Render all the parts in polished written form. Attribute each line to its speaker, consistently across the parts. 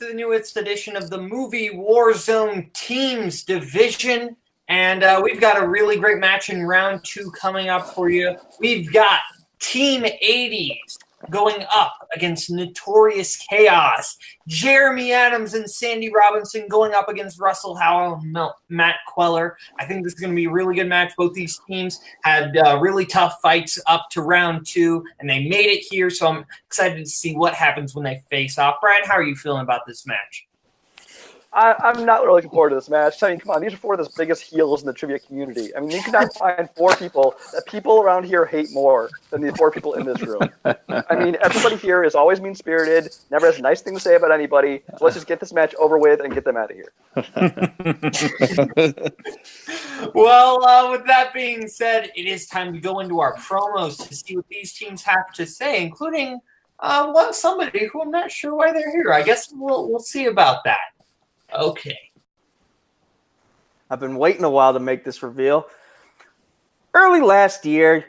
Speaker 1: to the newest edition of the movie Warzone Teams Division. And we've got a really great match in round 2 coming up for you. We've got Team 80's going up against Notorious Chaos. Jeremy Adams and Sandy Robinson going up against Russell Howell and Matt Cuellar. I think this is going to be a really good match. Both these teams had really tough fights up to round 2, and they made it here, so I'm excited to see what happens when they face off. Brian, how are you feeling about this match?
Speaker 2: I'm not really looking forward to this match. I mean, come on, these are 4 of the biggest heels in the trivia community. I mean, you cannot find 4 people that people around here hate more than the 4 people in this room. I mean, everybody here is always mean-spirited, never has a nice thing to say about anybody. So let's just get this match over with and get them out of here.
Speaker 1: Well, with that being said, it is time to go into our promos to see what these teams have to say, including somebody who I'm not sure why they're here. I guess we'll see about that. Okay.
Speaker 3: I've been waiting a while to make this reveal. Early last year,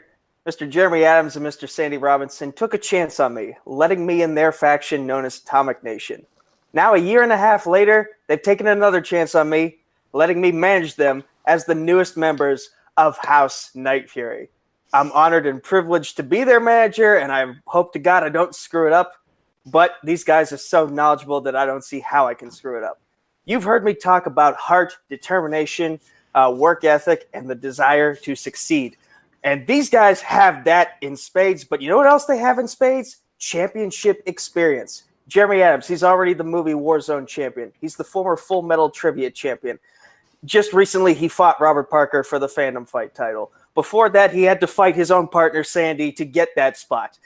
Speaker 3: Mr. Jeremy Adams and Mr. Sandy Robinson took a chance on me, letting me in their faction known as Atomic Nation. Now, a year and a half later, they've taken another chance on me, letting me manage them as the newest members of House Night Fury. I'm honored and privileged to be their manager, and I hope to God I don't screw it up, but these guys are so knowledgeable that I don't see how I can screw it up. You've heard me talk about heart, determination, work ethic, and the desire to succeed. And these guys have that in spades, but you know what else they have in spades? Championship experience. Jeremy Adams, he's already the movie Warzone champion. He's the former Full Metal Trivia champion. Just recently, he fought Robert Parker for the Fandom fight title. Before that, he had to fight his own partner, Sandy, to get that spot.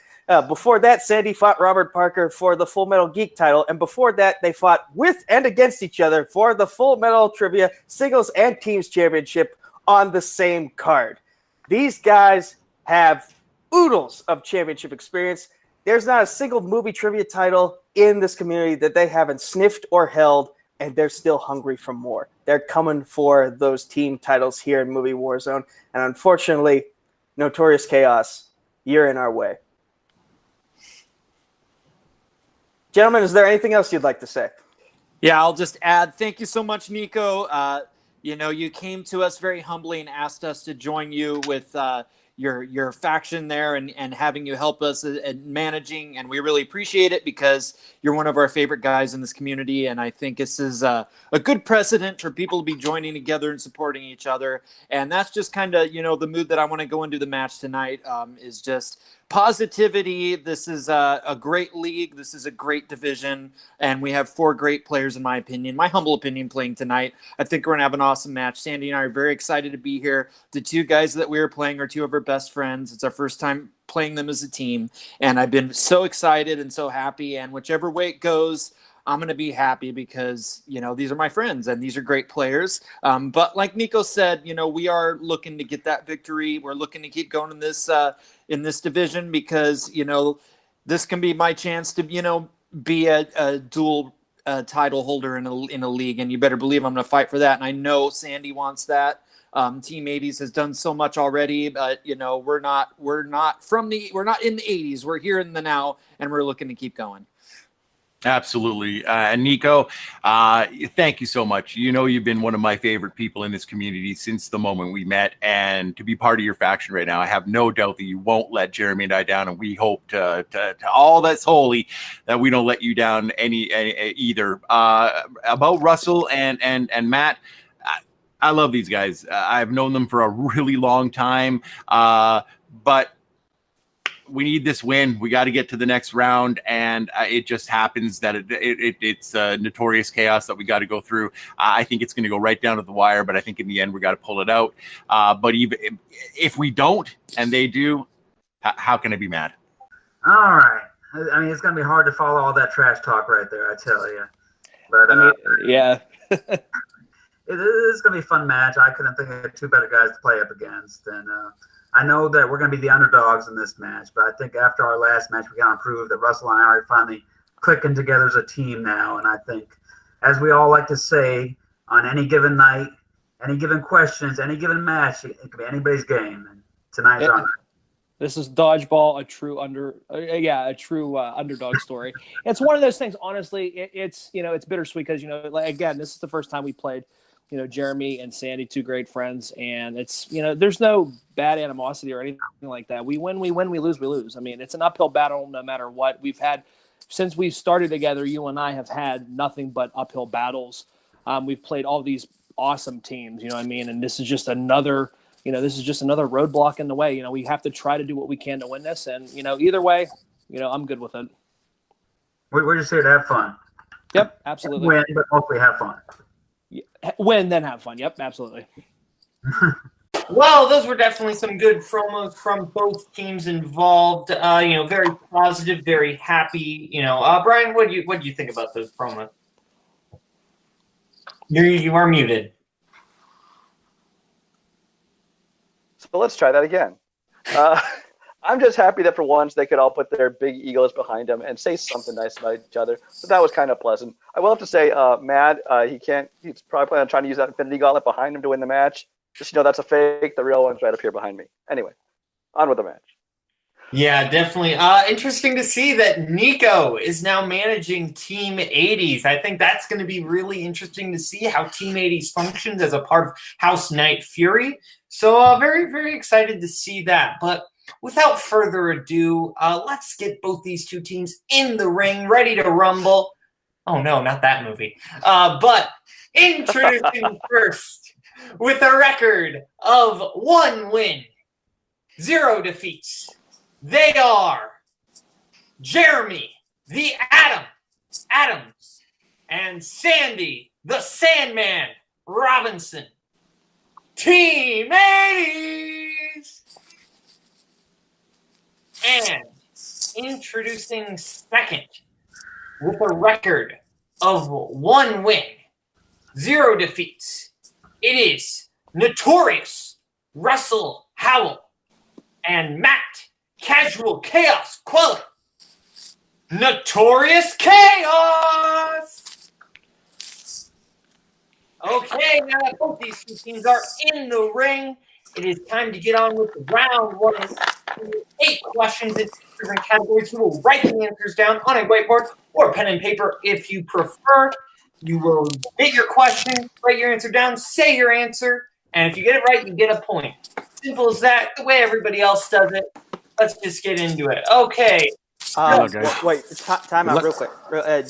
Speaker 3: Before that, Sandy fought Robert Parker for the Full Metal Geek title, and before that, they fought with and against each other for the Full Metal Trivia Singles and Teams Championship on the same card. These guys have oodles of championship experience. There's not a single movie trivia title in this community that they haven't sniffed or held, and they're still hungry for more. They're coming for those team titles here in Movie Warzone, and unfortunately, Notorious Chaos, you're in our way. Gentlemen, is there anything else you'd like to say?
Speaker 4: Yeah, I'll just add, thank you so much, Nico. You came to us very humbly and asked us to join you with your faction there and having you help us in managing, and we really appreciate it because you're one of our favorite guys in this community, and I think this is a good precedent for people to be joining together and supporting each other, and that's just kind of, the mood that I want to go into the match tonight is just positivity. This is a great league. This is a great division, and we have 4 great players, in my opinion, my humble opinion, playing tonight. I think we're going to have an awesome match. Sandy and I are very excited to be here. The 2 guys that we are playing are 2 of our best friends. It's our first time playing them as a team, and I've been so excited and so happy, and whichever way it goes, I'm going to be happy because, these are my friends and these are great players. But like Nico said, we are looking to get that victory. We're looking to keep going in this division because, this can be my chance to, be a dual title holder in a league. And you better believe I'm going to fight for that. And I know Sandy wants that. Team 80's has done so much already, but we're not in the 80's. We're here in the now, and we're looking to keep going.
Speaker 5: Absolutely. And Nico, thank you so much. You've been one of my favorite people in this community since the moment we met, and to be part of your faction right now, I have no doubt that you won't let Jeremy and I down, and we hope to all that's holy that we don't let you down either. About Russell and Matt, I love these guys. I've known them for a really long time, but we need this win. We got to get to the next round, and it just happens that it's Notorious Chaos that we got to go through. I think it's going to go right down to the wire, but I think in the end we got to pull it out. But even if we don't and they do, how can I be mad?
Speaker 6: All right. I mean, it's going to be hard to follow all that trash talk right there, I tell you. But
Speaker 3: yeah.
Speaker 6: It is going to be a fun match. I couldn't think of 2 better guys to play up against, and I know that we're going to be the underdogs in this match, but I think after our last match, we got to prove that Russell and I are finally clicking together as a team now. And I think, as we all like to say, on any given night, any given questions, any given match, it could be anybody's game. And tonight's our night.
Speaker 7: This is Dodgeball, a true underdog story. It's one of those things. Honestly, it's bittersweet because again, this is the first time we played. Jeremy and Sandy, two great friends, and it's there's no bad animosity or anything like that. We win, we lose, we lose. I mean, it's an uphill battle no matter what. We've had since we started together. You and I have had nothing but uphill battles. We've played all these awesome teams. You know what I mean? And this is just another. This is just another roadblock in the way. We have to try to do what we can to win this. And, either way, I'm good with it.
Speaker 6: We're just here to have fun.
Speaker 7: Yep, absolutely.
Speaker 6: Win, but mostly have fun.
Speaker 7: Yeah. Win, then have fun. Yep, absolutely.
Speaker 1: Well, those were definitely some good promos from both teams involved. Very positive, very happy. Brian, what do you think about those promos? You are muted.
Speaker 2: So let's try that again. I'm just happy that for once they could all put their big egos behind them and say something nice about each other. So that was kind of pleasant. I will have to say, Matt, he's probably planning on trying to use that Infinity Gauntlet behind him to win the match. Just that's a fake. The real one's right up here behind me. Anyway, on with the match.
Speaker 1: Yeah, definitely. Interesting to see that Nico is now managing Team 80's. I think that's going to be really interesting to see how Team 80's functions as a part of House Night Fury. So very, very excited to see that. But without further ado, let's get both these two teams in the ring, ready to rumble. Oh, no, not that movie. But introducing first with a record of 1 win, 0 defeats. They are Jeremy, the Adams, and Sandy, the Sandman Robinson. Team 80's! And introducing second with a record of 1 win, 0 defeats. It is Notorious Russell Howell and Matt Casual Chaos Cuellar. Notorious Chaos! Okay, now that both these two teams are in the ring, it is time to get on with round 1. 8 questions in different categories. You will write the answers down on a whiteboard or pen and paper if you prefer. You will get your question, write your answer down, say your answer, and if you get it right, you get a point. Simple as that, the way everybody else does it. Let's just get into it. Okay.
Speaker 3: Wait, time out real quick.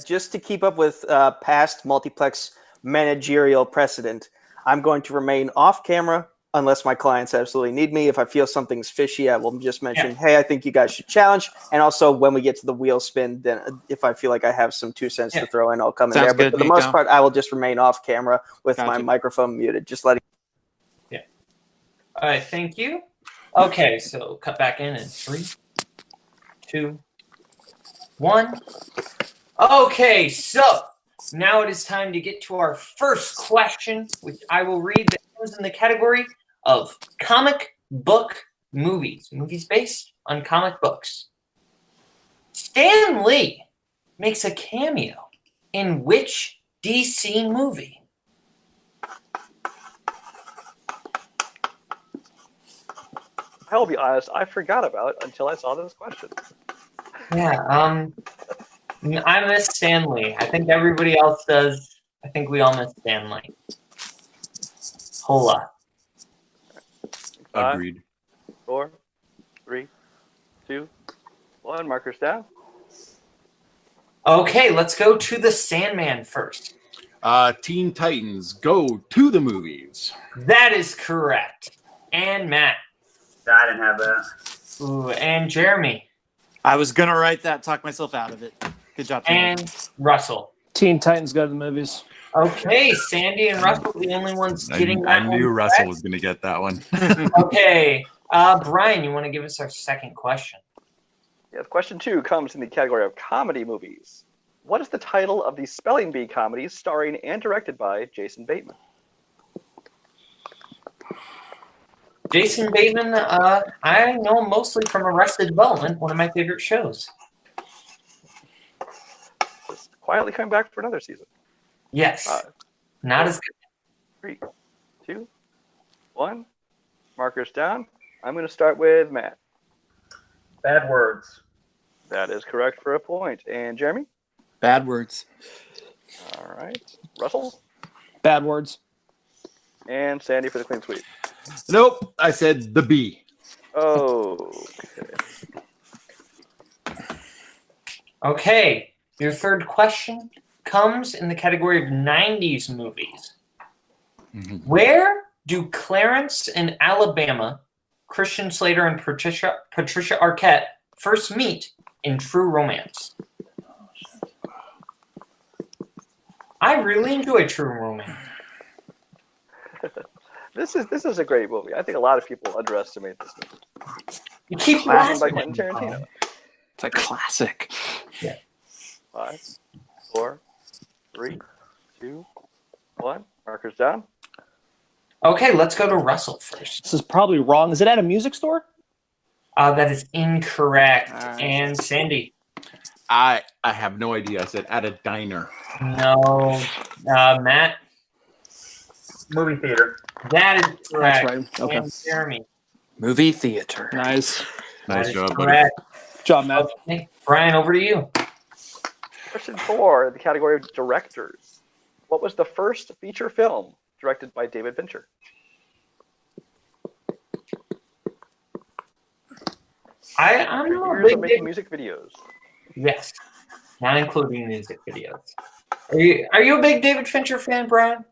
Speaker 3: Just to keep up with past Multiplex managerial precedent, I'm going to remain off camera unless my clients absolutely need me. If I feel something's fishy, I will just mention, hey, I think you guys should challenge. And also, when we get to the wheel spin, then if I feel like I have some 2 cents to throw in, I'll come in there. But for the most part, I will just remain off camera with my microphone muted. Just letting.
Speaker 1: Yeah. All right. Thank you. Okay. So cut back in 3, 2, 1. Okay. So now it is time to get to our first question, which I will read that comes in the category of comic book movies. Movies based on comic books. Stan Lee makes a cameo in which DC movie?
Speaker 2: I will be honest, I forgot about it until I saw this question.
Speaker 1: Yeah, I miss Stan Lee. I think everybody else does. I think we all miss Stan Lee. Hola.
Speaker 5: Agreed.
Speaker 2: 4, 3, 2, 1. Markers down.
Speaker 1: Okay, let's go to the Sandman first.
Speaker 5: Teen Titans Go to the Movies.
Speaker 1: That is correct. And Matt.
Speaker 6: I didn't have that.
Speaker 1: Ooh, and Jeremy.
Speaker 4: I was going to write that, talk myself out of it. Good job, Sandy.
Speaker 1: And Russell.
Speaker 7: Teen Titans Go to the Movies.
Speaker 1: Okay, Sandy and Russell, the only ones getting that
Speaker 5: I
Speaker 1: one
Speaker 5: knew
Speaker 1: correct.
Speaker 5: Russell was going to get that one.
Speaker 1: Okay, Brian, you want to give us our second question?
Speaker 2: Yes, question 2 comes in the category of comedy movies. What is the title of the spelling bee comedies starring and directed by Jason Bateman?
Speaker 1: Jason Bateman, I know him mostly from Arrested Development, one of my favorite shows.
Speaker 2: Just quietly coming back for another season.
Speaker 1: Yes, not as good.
Speaker 2: 3, 2, 1. Markers down. I'm going to start with Matt.
Speaker 6: Bad words.
Speaker 2: That is correct for a point. And Jeremy?
Speaker 4: Bad words.
Speaker 2: All right. Russell?
Speaker 7: Bad words.
Speaker 2: And Sandy for the clean sweep.
Speaker 5: Nope. I said the B.
Speaker 2: Oh.
Speaker 1: Okay, your third question comes in the category of 90s movies. Where do Clarence and Alabama, Christian Slater and Patricia Arquette first meet in True Romance? I really enjoy True Romance.
Speaker 2: This is a great movie. I think a lot of people underestimate this movie.
Speaker 1: You keep
Speaker 2: Laughing by
Speaker 1: laughing.
Speaker 2: Quentin Tarantino.
Speaker 4: It's a classic.
Speaker 2: 5, 4, 3, 2, 1. Markers down.
Speaker 1: Okay, let's go to Russell first.
Speaker 7: This is probably wrong. Is it at a music store?
Speaker 1: That is incorrect.
Speaker 7: All right.
Speaker 1: And Sandy?
Speaker 5: I have no idea. I said at a diner.
Speaker 1: No. Matt?
Speaker 6: Movie theater.
Speaker 1: That is correct.
Speaker 7: That's right. Okay.
Speaker 1: And Jeremy?
Speaker 4: Movie theater.
Speaker 7: Nice.
Speaker 5: Nice
Speaker 1: That is
Speaker 5: job, buddy.
Speaker 1: correct.
Speaker 7: Good job, Matt.
Speaker 1: Okay, Brian, over to you.
Speaker 2: Question 4, the category of directors. What was the first feature film directed by David Fincher?
Speaker 1: I'm a
Speaker 2: Years
Speaker 1: big
Speaker 2: of making
Speaker 1: David.
Speaker 2: music videos.
Speaker 1: Yes, not including music videos. Are you a big David Fincher fan, Brian?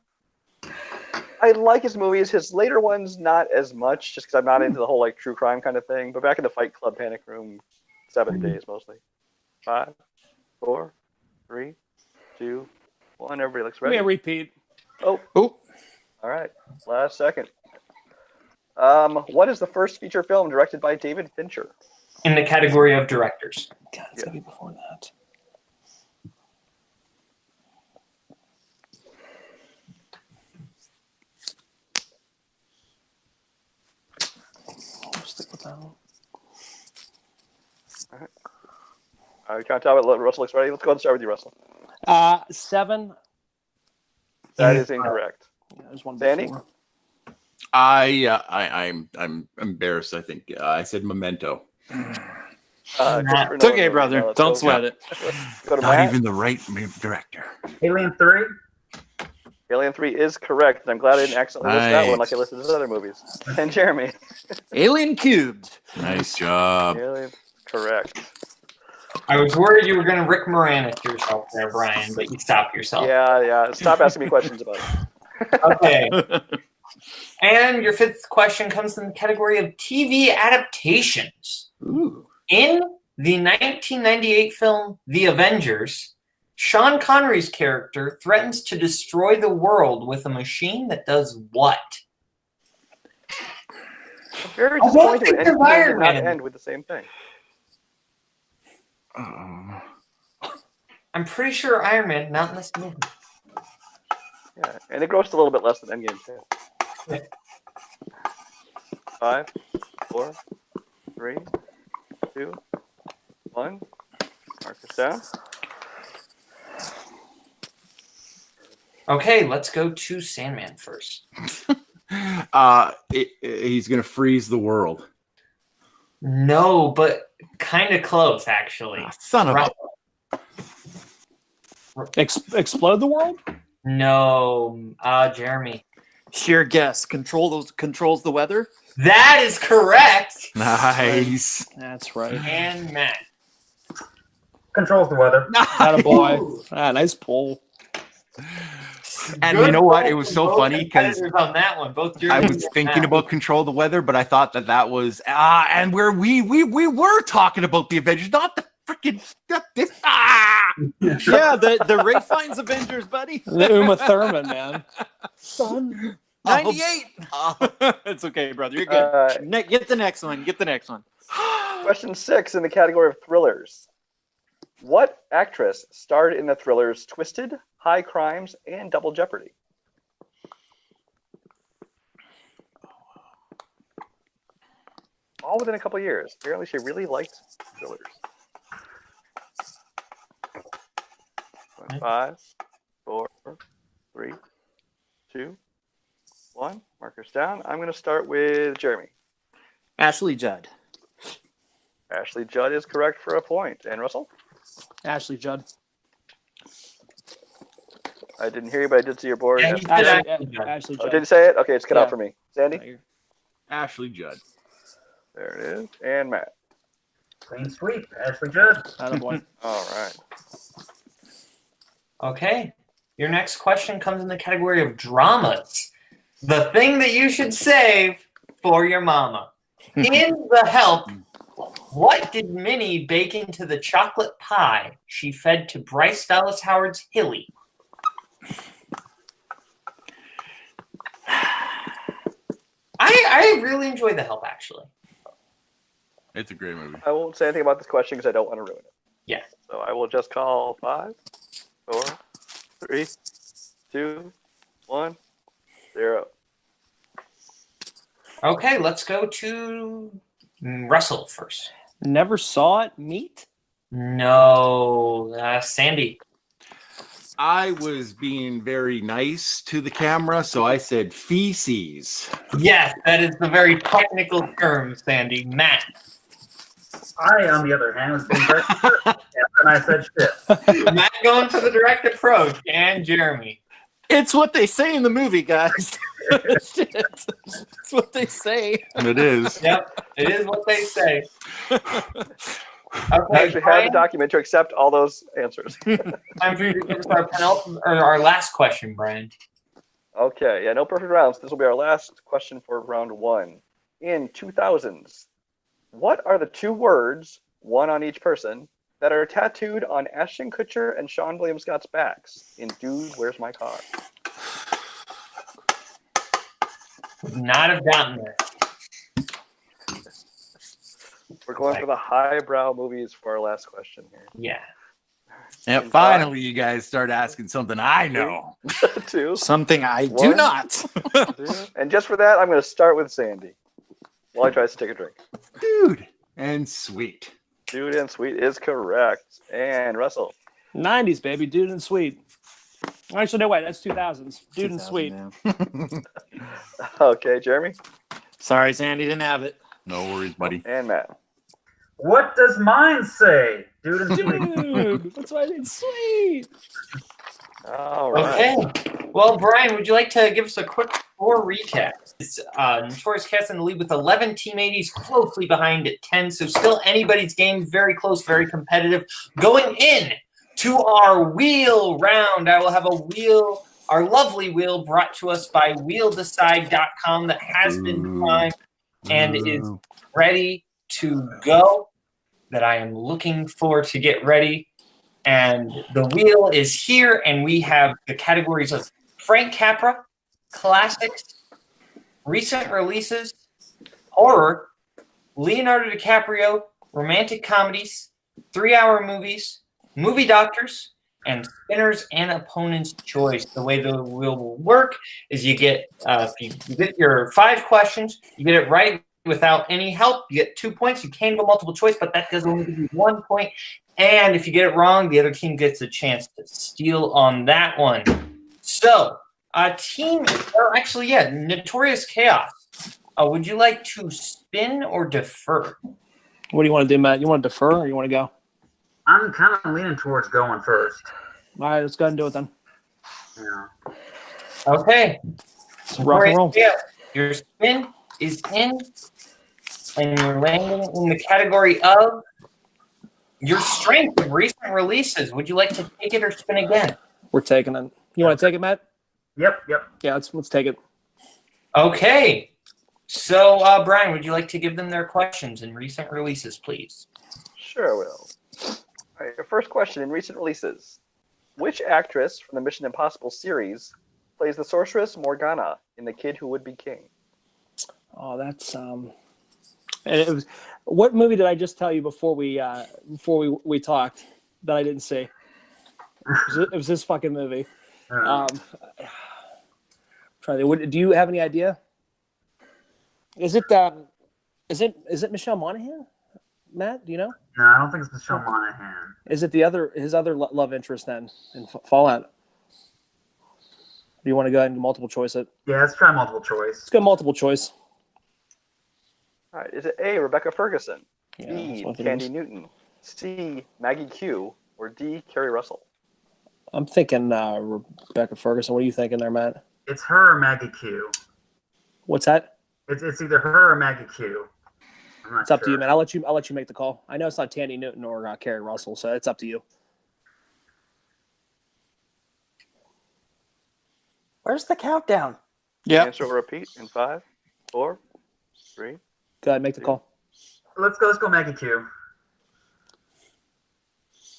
Speaker 2: I like his movies. His later ones, not as much, just because I'm not into the whole like true crime kind of thing. But back in the Fight Club, Panic Room, 7 days mostly. 5, 4, 3, 2, 1. Everybody looks
Speaker 7: Give me
Speaker 2: ready.
Speaker 7: a repeat.
Speaker 2: Oh,
Speaker 4: Oh,
Speaker 2: all right. Last second. What is the first feature film directed by David Fincher?
Speaker 1: In the category of directors.
Speaker 7: God, it's gonna be before that. I'll stick with that one.
Speaker 2: You can't tell what Russell looks ready. Let's go ahead and start with you, Russell.
Speaker 7: 7.
Speaker 2: That is incorrect.
Speaker 7: Yeah, there's one
Speaker 2: Sandy?
Speaker 7: before.
Speaker 5: I'm embarrassed. I think I said Memento.
Speaker 2: Christopher
Speaker 4: it's okay,
Speaker 2: Nolan.
Speaker 4: brother.
Speaker 2: Let's
Speaker 4: Don't
Speaker 2: go.
Speaker 4: sweat it.
Speaker 2: Let's go to
Speaker 5: Not
Speaker 2: Matt.
Speaker 5: even the right director.
Speaker 6: Alien 3.
Speaker 2: Alien 3 is correct, and I'm glad I didn't accidentally list that one like I listed his other movies. And Jeremy.
Speaker 4: Alien cubed.
Speaker 5: Nice job.
Speaker 2: Alien, correct.
Speaker 1: I was worried you were going to Rick Moranis yourself there, Brian, but you stopped yourself.
Speaker 2: Yeah. Stop asking me questions about it.
Speaker 1: Okay. And your fifth question comes in the category of TV adaptations.
Speaker 4: Ooh.
Speaker 1: In the 1998 film The Avengers, Sean Connery's character threatens to destroy the world with a machine that does what?
Speaker 2: I'm very
Speaker 1: I don't
Speaker 2: disappointed
Speaker 1: think
Speaker 2: when
Speaker 1: there's
Speaker 2: anything did
Speaker 1: Iron
Speaker 2: not
Speaker 1: Man.
Speaker 2: end with the same thing.
Speaker 1: I'm pretty sure Iron Man, not in this movie.
Speaker 2: Yeah, and it grossed a little bit less than Endgame too.
Speaker 1: Yeah.
Speaker 2: 5, 4, 3, 2, 1. Mark this down.
Speaker 1: Okay, let's go to Sandman first.
Speaker 5: He's gonna freeze the world.
Speaker 1: No, but kind of close, actually.
Speaker 5: Son of a.
Speaker 7: Explode the world?
Speaker 1: No, Jeremy.
Speaker 4: Sheer guess. Controls the weather.
Speaker 1: That is correct.
Speaker 5: Nice.
Speaker 7: That's right.
Speaker 1: And Matt.
Speaker 6: Controls the weather.
Speaker 7: Attaboy. Nice pull.
Speaker 5: And
Speaker 1: Good
Speaker 5: you know what?
Speaker 1: pull
Speaker 5: It was
Speaker 1: from
Speaker 5: so
Speaker 1: both
Speaker 5: funny because
Speaker 1: competitors on that one. Both
Speaker 5: I
Speaker 1: Jeremy
Speaker 5: was
Speaker 1: and
Speaker 5: thinking
Speaker 1: Matt.
Speaker 5: about Control the Weather, but I thought that was and where we were talking about the Avengers, not the freaking this.
Speaker 4: Yeah, the Ray Fiennes Avengers, buddy.
Speaker 7: The Uma Thurman, man.
Speaker 4: Son. 98. It's okay, brother. You're good. Get the next one.
Speaker 2: Question 6 in the category of thrillers. What actress starred in the thrillers Twisted, High Crimes, and Double Jeopardy? All within a couple years. Apparently she really liked thrillers. 5, 4, 3, 2, 1. Markers down. I'm going to start with Jeremy.
Speaker 4: Ashley Judd.
Speaker 2: Ashley Judd is correct for a point. And Russell?
Speaker 7: Ashley Judd.
Speaker 2: I didn't hear you, but I did see your board.
Speaker 1: Yeah,
Speaker 7: Ashley
Speaker 2: Oh,
Speaker 7: Judd.
Speaker 2: did you say it? Okay, it's cut
Speaker 7: Yeah.
Speaker 2: out for me. Sandy?
Speaker 5: Ashley Judd.
Speaker 2: There it is. And Matt.
Speaker 6: Clean sweep. Ashley Judd.
Speaker 7: Attaboy.
Speaker 2: All right.
Speaker 1: Okay. Your next question comes in the category of dramas. The thing that you should save for your mama. In The Help, what did Minnie bake into the chocolate pie she fed to Bryce Dallas Howard's Hilly? I really enjoyed The Help, actually.
Speaker 5: It's a great movie.
Speaker 2: I won't say anything about this question because I don't want to ruin it.
Speaker 1: Yeah.
Speaker 2: So I will just call 5, 4, 3, 2, 1, 0.
Speaker 1: Okay, let's go to Russell first.
Speaker 7: Never saw it. Meat.
Speaker 1: No, Sandy.
Speaker 5: I was being very nice to the camera, so I said feces.
Speaker 1: Yes, that is the very technical term, Sandy. Matt.
Speaker 6: I, on the other hand, was being very and I said shit.
Speaker 1: Matt going for the direct approach, and Jeremy.
Speaker 4: It's what they say in the movie, guys. Shit. It's what they say.
Speaker 5: It is.
Speaker 1: Yep, it is what they say.
Speaker 2: I
Speaker 1: Okay,
Speaker 2: actually have the document to accept all those answers.
Speaker 1: time for you to give us our penultimate, or our last question, Brian.
Speaker 2: Okay, yeah, no perfect rounds. This will be our last question for round 1. In 2000s, what are the 2 words, one on each person, that are tattooed on Ashton Kutcher and Sean William Scott's backs in Dude, Where's My Car?
Speaker 1: Would not have gotten there.
Speaker 2: We're going for the highbrow movies for our last question here.
Speaker 1: Yeah.
Speaker 5: And finally, you guys start asking something I know.
Speaker 2: 2,
Speaker 4: Something I do
Speaker 2: 1,
Speaker 4: not.
Speaker 2: 2. And just for that, I'm going to start with Sandy while he tries to take a drink.
Speaker 5: Dude and sweet.
Speaker 2: Dude and Sweet is correct. And Russell.
Speaker 7: 90s, baby. Dude and Sweet. Actually, no, wait. That's 2000s. Dude and Sweet.
Speaker 2: Okay, Jeremy.
Speaker 4: Sorry, Sandy didn't have it.
Speaker 5: No worries, buddy.
Speaker 2: And Matt.
Speaker 6: What does mine say? Dude and sweet.
Speaker 7: Dude, that's why I said sweet.
Speaker 2: All right.
Speaker 1: Okay. Well, Brian, would you like to give us a quick score recap? It's Notorious Chaos in the lead with 11, Team 80's closely behind at 10, so still anybody's game, very close, very competitive. Going in to our wheel round, I will have a wheel, our lovely wheel brought to us by wheeldecide.com that has been primed and is ready to go, that I am looking for to get ready. And the wheel is here, and we have the categories of Frank Capra, classics, recent releases, horror, Leonardo DiCaprio, romantic comedies, 3-hour movies, movie doctors, and spinners and opponent's choice. The way the wheel will work is you get you get your 5 questions, you get it right without any help, you get 2 points. You can go multiple choice, but that does only give you 1 point. And if you get it wrong, the other team gets a chance to steal on that one. So, Notorious Chaos. Would you like to spin or defer?
Speaker 7: What do you want to do, Matt? You want to defer or you want to go?
Speaker 6: I'm kind of leaning towards going first.
Speaker 7: All right, let's go ahead and do it then.
Speaker 6: Yeah.
Speaker 1: Okay.
Speaker 7: Rock and roll.
Speaker 1: Chaos, your spin is in, and you're landing in the category of your strength of recent releases. Would you like to take it or spin again?
Speaker 7: We're taking it. You want to take it, Matt?
Speaker 6: Yep.
Speaker 7: Yeah, let's take it.
Speaker 1: Okay. So, Brian, would you like to give them their questions in recent releases, please?
Speaker 2: Sure, I will. All right, your first question in recent releases. Which actress from the Mission Impossible series plays the sorceress Morgana in The Kid Who Would Be King?
Speaker 7: Oh, that's and it was. What movie did I just tell you before we talked that I didn't see? It was this fucking movie. Do you have any idea? Is it Michelle Monaghan? Matt, do you know?
Speaker 6: No, I don't think it's Michelle Monaghan.
Speaker 7: Is it his other love interest then in Fallout? Do you want to go ahead and multiple choice it?
Speaker 6: Yeah, let's try multiple choice.
Speaker 7: Let's go multiple choice.
Speaker 2: All right, is it A, Rebecca Ferguson, B.
Speaker 7: that's what it
Speaker 2: Candy
Speaker 7: is.
Speaker 2: Newton. C. Maggie Q. Or D. Carrie Russell.
Speaker 7: I'm thinking Rebecca Ferguson. What are you thinking there, Matt?
Speaker 6: It's her or Maggie Q.
Speaker 7: What's that?
Speaker 6: It's either her or Maggie Q. I'm not
Speaker 7: It's up to
Speaker 6: sure.
Speaker 7: you, man. I'll let you make the call. I know it's not Tandy Newton or Carrie Russell, so it's up to you.
Speaker 3: Where's the countdown?
Speaker 4: Yeah.
Speaker 2: Answer will repeat in 5, 4, 3.
Speaker 7: Go ahead, make the call.
Speaker 6: Let's go Maggie Q.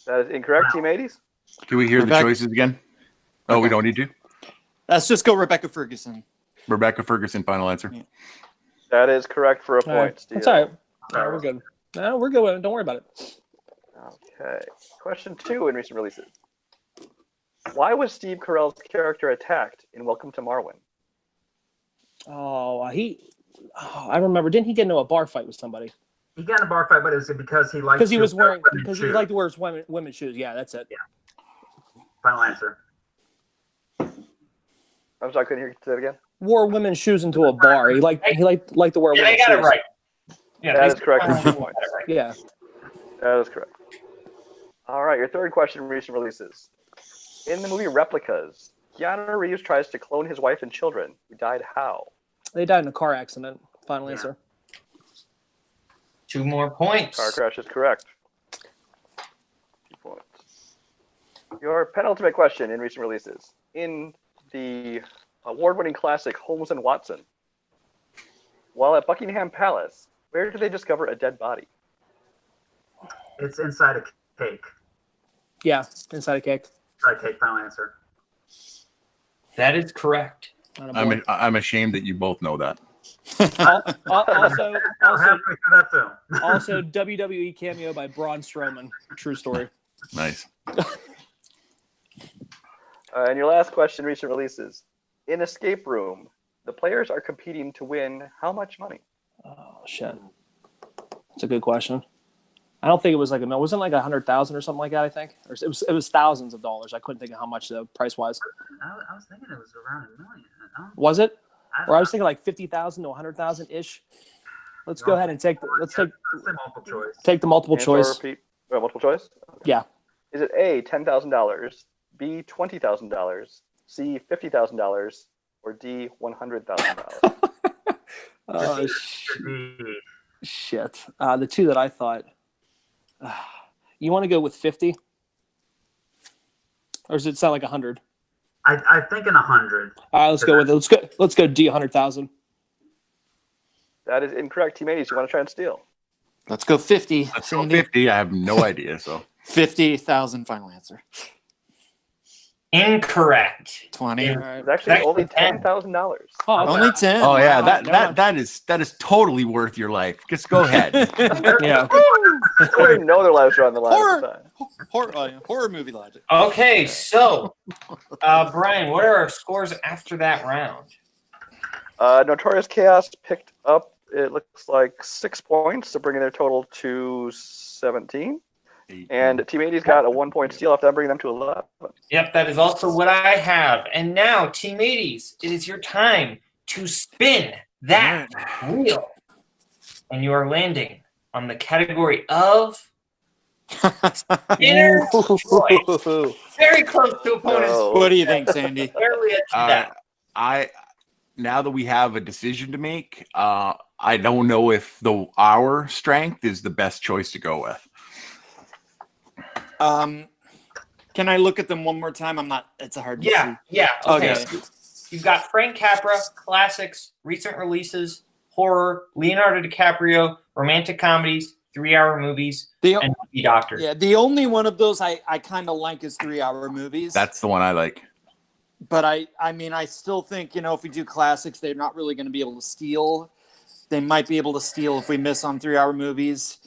Speaker 2: That is incorrect, Team 80s.
Speaker 5: Can we hear the
Speaker 4: Rebecca-
Speaker 5: choices again? Oh, we
Speaker 4: Okay.
Speaker 5: don't need to.
Speaker 4: Let's just go Rebecca Ferguson.
Speaker 5: Rebecca Ferguson, final answer.
Speaker 4: Yeah.
Speaker 2: That is correct for a
Speaker 7: All right.
Speaker 2: point, Steve.
Speaker 7: That's all right. No, we're good. No, we're good with it. Don't worry about it.
Speaker 2: Okay. Question 2 in recent releases. Why was Steve Carell's character attacked in Welcome to Marwin?
Speaker 7: Oh, I remember. Didn't he get into a bar fight with somebody?
Speaker 6: He got in a bar fight, but it was because he liked
Speaker 7: Because he was wearing.
Speaker 6: women's
Speaker 7: Because he
Speaker 6: shoes.
Speaker 7: liked to wear his women's shoes. Yeah, that's it.
Speaker 6: Final answer.
Speaker 2: I'm sorry, I couldn't hear you say that again.
Speaker 7: Wore women's shoes into a bar. He liked to wear
Speaker 1: Yeah,
Speaker 7: women's
Speaker 1: they got
Speaker 7: shoes.
Speaker 1: it right. Yeah,
Speaker 2: That
Speaker 1: they-
Speaker 2: is correct for 2
Speaker 1: got
Speaker 2: points.
Speaker 1: it right.
Speaker 7: Yeah.
Speaker 2: That is correct. All right, your third question in recent releases. In the movie Replicas, Keanu Reeves tries to clone his wife and children, who died how?
Speaker 7: They died in a car accident. Final answer.
Speaker 1: 2 more points.
Speaker 2: Car crash is correct. 2 points. Your penultimate question in recent releases. In the award-winning classic Holmes and Watson, while at Buckingham Palace, where do they discover a dead body?
Speaker 6: It's inside a cake.
Speaker 7: Yeah, inside a cake.
Speaker 6: Inside a cake. Final answer.
Speaker 1: That is correct.
Speaker 5: I'm ashamed that you both know that.
Speaker 7: Also,
Speaker 6: I'm halfway through that film.
Speaker 7: also WWE cameo by Braun Strowman. True story.
Speaker 5: Nice.
Speaker 2: And your last question, recent releases. In Escape Room, the players are competing to win how much money?
Speaker 7: Oh shit, that's a good question. I don't think it was like wasn't it like 100,000 or something like that. I think, or it was thousands of dollars. I couldn't think of how much the price was.
Speaker 6: I was thinking it was around $1 million.
Speaker 7: Was it? Or I was thinking like 50,000 to 100,000 ish. Let's go ahead and take
Speaker 6: multiple choice.
Speaker 7: take the multiple
Speaker 2: Answer will
Speaker 7: choice.
Speaker 2: repeat. Multiple choice?
Speaker 7: Yeah.
Speaker 2: Is it A, $10,000, B, $20,000, C, $50,000, or D, $100,000?
Speaker 7: Oh shit. The two that I thought. You want to go with 50, or does it sound like 100?
Speaker 6: I think in 100.
Speaker 7: All right, let's go with it. Let's go D 100,000.
Speaker 2: That is incorrect. Team 80s, you want to try and steal?
Speaker 4: Let's go 50.
Speaker 5: Let's go
Speaker 4: Sandy.
Speaker 5: 50. I have no idea. So
Speaker 4: 50,000 final answer.
Speaker 1: Incorrect.
Speaker 4: 20.
Speaker 7: All right.
Speaker 2: It's actually
Speaker 1: That's
Speaker 2: only
Speaker 1: 10.
Speaker 2: $10,000.
Speaker 7: Oh, okay.
Speaker 4: Only 10.
Speaker 5: oh yeah,
Speaker 4: Wow.
Speaker 5: that is totally worth your life. Just go ahead.
Speaker 7: Yeah.
Speaker 2: I don't even know their lives are on the line at the time.
Speaker 4: Horror movie logic.
Speaker 1: Okay, so Brian, what are our scores after that round?
Speaker 2: Notorious Chaos picked up, it looks like 6 points, so bringing their total to 17. And Team 80's got a 1 point steal after that, bringing them to 11.
Speaker 1: Yep, that is also what I have. And now, Team 80s, it is your time to spin that wheel. And you are landing on the category of inner choice. Very close to opponent's
Speaker 2: No.
Speaker 4: What do you think, Sandy?
Speaker 1: barely at that.
Speaker 5: Now that we have a decision to make, I don't know if our strength is the best choice to go with.
Speaker 4: Can I look at them one more time? It's a hard decision.
Speaker 1: Yeah. Okay.
Speaker 4: Okay.
Speaker 1: So you've got Frank Capra, classics, recent releases, horror, Leonardo DiCaprio, romantic comedies, 3-hour movies, and movie doctors.
Speaker 4: Yeah, the only one of those I kind of like is 3-hour movies.
Speaker 5: That's the one I like.
Speaker 4: But I mean, I still think, if we do classics, they're not really going to be able to steal. They might be able to steal if we miss on 3-hour movies.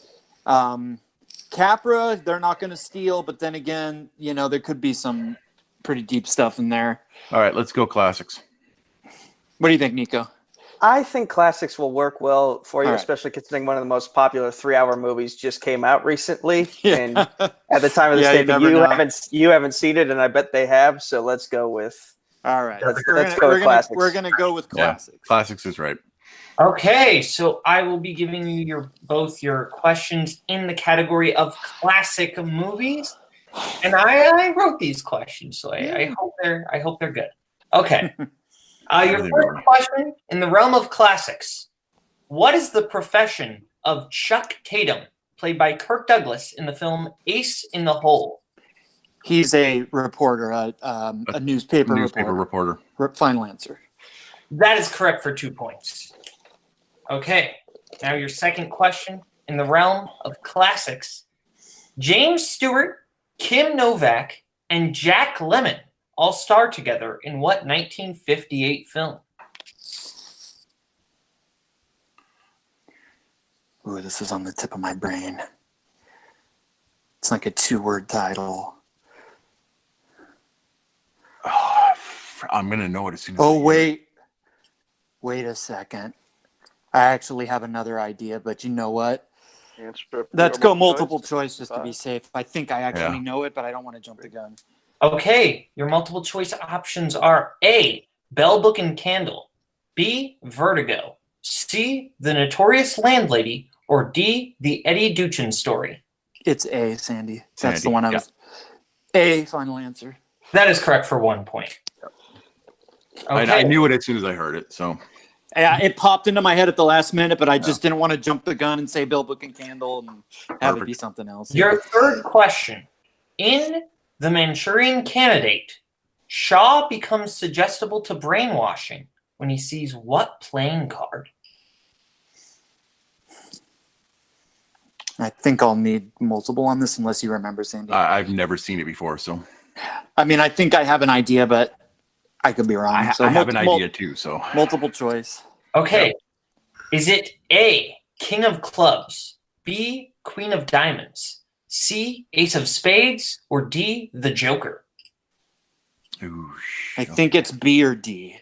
Speaker 4: Capra, they're not going to steal, but then again, there could be some pretty deep stuff in there.
Speaker 5: All right, let's go classics.
Speaker 4: What do you think, Nico?
Speaker 3: I think classics will work well for you,
Speaker 4: All right.
Speaker 3: especially considering one of the most popular 3-hour movies just came out recently.
Speaker 4: Yeah.
Speaker 3: And at the time of this
Speaker 4: Yeah, you
Speaker 3: taping,
Speaker 4: never know.
Speaker 3: you haven't seen it, and I bet they have. So let's go with
Speaker 4: All right.
Speaker 3: let's go with classics.
Speaker 4: We're going to go with
Speaker 5: Yeah,
Speaker 4: classics.
Speaker 5: classics is right.
Speaker 1: Okay, so I will be giving you both your questions in the category of classic movies, and I wrote these questions, so I hope they're good. Okay, your first question in the realm of classics: what is the profession of Chuck Tatum, played by Kirk Douglas in the film Ace in the Hole?
Speaker 4: He's a reporter, a newspaper
Speaker 5: reporter.
Speaker 4: Final answer.
Speaker 1: That is correct for 2 points. Okay, now your second question in the realm of classics. James Stewart, Kim Novak, and Jack Lemmon all star together in what 1958 film?
Speaker 4: Ooh, this is on the tip of my brain. It's like a 2-word title.
Speaker 5: Oh, I'm going to know it as soon as
Speaker 4: Wait a second. I actually have another idea, but you know what? Let's go multiple choice just to be safe. I think I actually know it, but I don't want to jump the gun.
Speaker 1: Okay, your multiple choice options are A, Bell Book and Candle, B, Vertigo, C, The Notorious Landlady, or D, The Eddie Duchin Story.
Speaker 4: It's A, Sandy. That's the one I was... A, final answer.
Speaker 1: That is correct for 1 point. Okay.
Speaker 5: I knew it as soon as I heard it, so...
Speaker 4: Yeah, it popped into my head at the last minute, but I just didn't want to jump the gun and say Bell Book and Candle and have it be something else.
Speaker 1: Your third question. In The Manchurian Candidate, Shaw becomes suggestible to brainwashing when he sees what playing card?
Speaker 4: I think I'll need multiple on this unless you remember, Sandy.
Speaker 5: I've never seen it before, so...
Speaker 4: I mean, I think I have an idea, but I could be wrong.
Speaker 5: I have an idea too, so...
Speaker 4: Multiple choice.
Speaker 1: Okay. Yep. Is it A, King of Clubs, B, Queen of Diamonds, C, Ace of Spades, or D, the Joker?
Speaker 5: Ooh,
Speaker 4: I think it's B or D.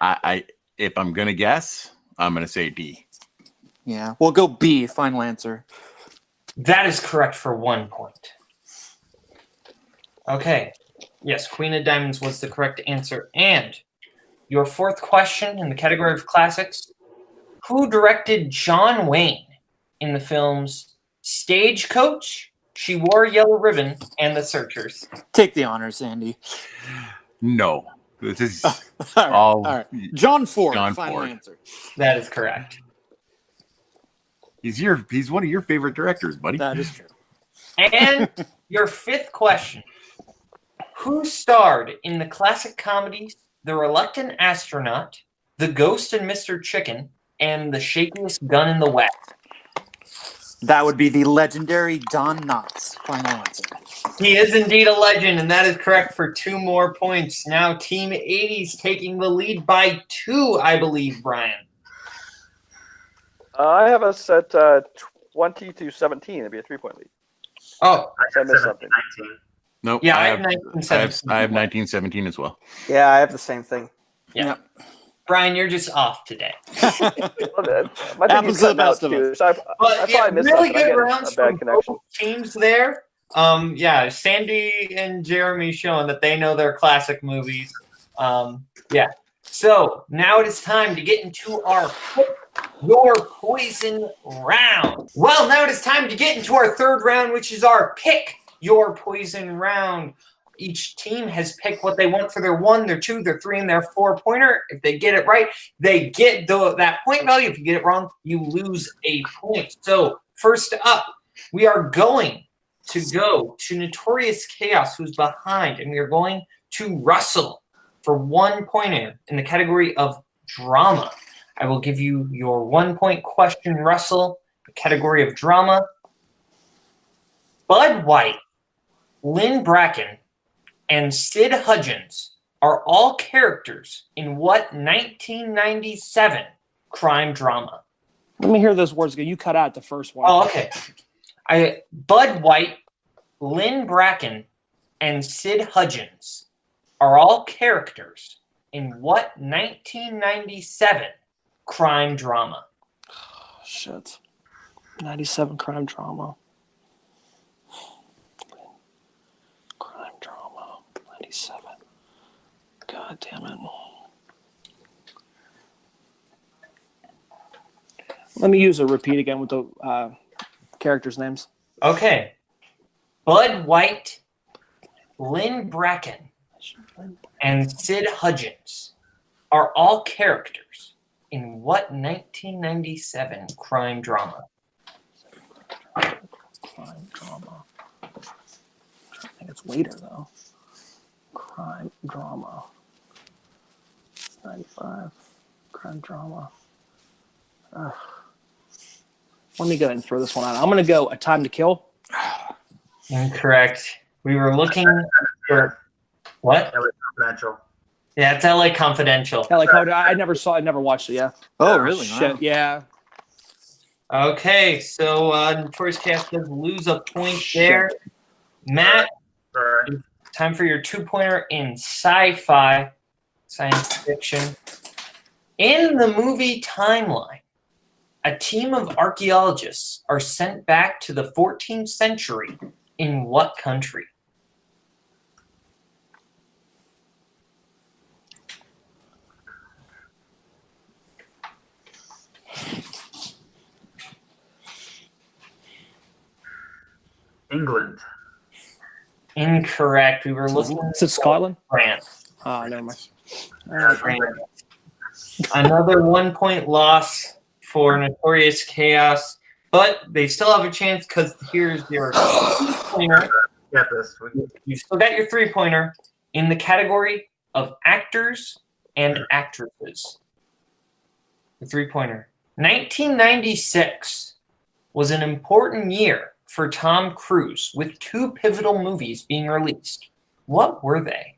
Speaker 5: If I'm going to guess, I'm going to say D.
Speaker 4: Yeah, we'll go B, final answer.
Speaker 1: That is correct for 1 point. Okay. Yes, Queen of Diamonds was the correct answer. And your fourth question in the category of classics. Who directed John Wayne in the films Stagecoach, She Wore a Yellow Ribbon, and The Searchers?
Speaker 4: Take the honors, Andy.
Speaker 5: No. This is
Speaker 4: all right. John Ford, final answer.
Speaker 1: That is correct.
Speaker 5: He's one of your favorite directors, buddy.
Speaker 4: That is true.
Speaker 1: And your fifth question. Who starred in the classic comedies The Reluctant Astronaut, The Ghost and Mr. Chicken, and The Shakiest Gun in the West?
Speaker 4: That would be the legendary Don Knotts. Final answer.
Speaker 1: He is indeed a legend, and that is correct for 2 more points. Now Team 80's taking the lead by 2, I believe, Brian.
Speaker 2: I have us at 20 to 17. It'd be a 3-point lead.
Speaker 1: Oh,
Speaker 2: I missed something.
Speaker 6: 19.
Speaker 5: Nope.
Speaker 1: Yeah, I have 1917.
Speaker 5: I have 1917 as well.
Speaker 3: Yeah, I have the same thing.
Speaker 1: Yeah. Brian, you're just off today.
Speaker 4: Happens to the best of us.
Speaker 1: But yeah, really good rounds from both teams there. Yeah, Sandy and Jeremy showing that they know their classic movies. Yeah. So now it is time to get into our Pick Your Poison round. Well, now it is time to get into our third round, which is our Pick Your Poison round. Each team has picked what they want for their 1, their 2, their 3, and their 4-pointer. If they get it right, they get that point value. If you get it wrong, you lose a point. So first up, we are going to go to Notorious Chaos, who's behind, and we are going to Russell for 1 point in the category of drama. I will give you your 1-point question, Russell, the category of drama. Bud White, Lynn Bracken, and Sid Hudgens are all characters in what 1997 crime drama?
Speaker 7: Let me hear those words again. You cut out the first one.
Speaker 1: Oh, okay. Bud White, Lynn Bracken, and Sid Hudgens are all characters in what 1997 crime drama?
Speaker 7: Oh, shit. 97 crime drama. Crime drama. 97. God damn it. Let me use a repeat again with the characters' names.
Speaker 1: Okay. Bud White, Lynn Bracken, and Sid Hudgens are all characters in what 1997 crime drama?
Speaker 7: Crime drama. I think it's later, though. Crime drama. 95. Crime drama. Let me go ahead and throw this one out. I'm going to go A Time to Kill.
Speaker 1: Incorrect. We were looking for what?
Speaker 6: LA Confidential.
Speaker 1: Yeah, it's LA Confidential.
Speaker 7: Yeah, like I never watched it. Yeah.
Speaker 4: Oh, really?
Speaker 7: Shit.
Speaker 4: Wow.
Speaker 7: Yeah.
Speaker 1: Okay, so Notorious Chaos does lose a point there. Matt,
Speaker 6: Sorry.
Speaker 1: time for your 2-pointer in sci-fi, science fiction. In the movie timeline, a team of archaeologists are sent back to the 14th century in what country?
Speaker 6: England.
Speaker 1: Incorrect. We were looking
Speaker 7: Is it Scotland?
Speaker 1: for France.
Speaker 7: Oh, never mind.
Speaker 1: Another 1-point loss for Notorious Chaos, but they still have a chance because here's your 3-pointer.
Speaker 6: Get this.
Speaker 1: You still got your 3-pointer in the category of actors and actresses. The 3-pointer. 1996 was an important year for Tom Cruise with 2 pivotal movies being released. What were they?